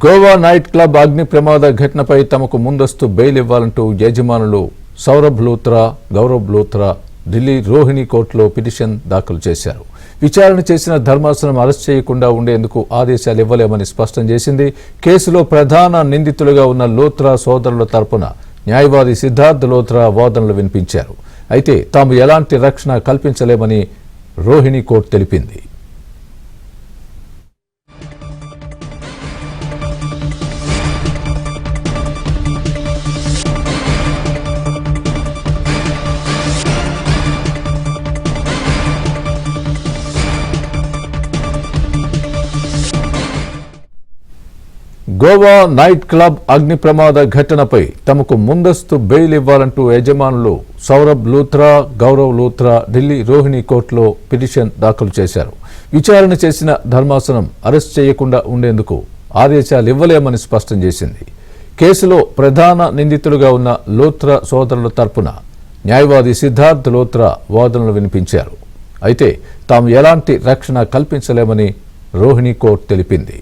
Goa night club అగ్ని ప్రమాద ఘటనపై తమకు ముందస్తు బెయిల్ ఇవ్వాలంటూ యజమానులు సౌరభ్ లూత్రా, గౌరవ్ లూత్రా ఢిల్లీ రోహిణి కోర్టులో పిటిషన్ దాఖలు చేశారు. విచారణ చేసిన ధర్మాసనం అరెస్ట్ చేయకుండా ఉండేందుకు ఆదేశాలు ఇవ్వలేమని స్పష్టం చేసింది. కేసులో ప్రధాన నిందితులుగా ఉన్న లూత్రా సోదరుల తరపున న్యాయవాది సిద్ధార్థ్ లూత్రా వాదనలు వినిపించారు. అయితే తాము ఎలాంటి రక్షణ కల్పించలేమని రోహిణి కోర్టు తెలిపింది. గోవా నైట్ క్లబ్ అగ్ని ప్రమాద ఘటనపై తమకు ముందస్తు బెయిల్ ఇవ్వాలంటూ యజమానులు సౌరభ్ లూత్రా, గౌరవ్ లూత్రా ఢిల్లీ రోహిణి కోర్టులో పిటిషన్ దాఖలు చేశారు. విచారణ చేసిన ధర్మాసనం అరెస్ట్ చేయకుండా ఉండేందుకు ఆదేశాలు ఇవ్వలేమని స్పష్టం చేసింది. కేసులో ప్రధాన నిందితులుగా ఉన్న లూత్రా సోదరుల తరపున న్యాయవాది సిద్ధార్థ్ లూత్రా వాదనలు వినిపించారు. అయితే తాము ఎలాంటి రక్షణ కల్పించలేమని రోహిణి కోర్టు తెలిపింది.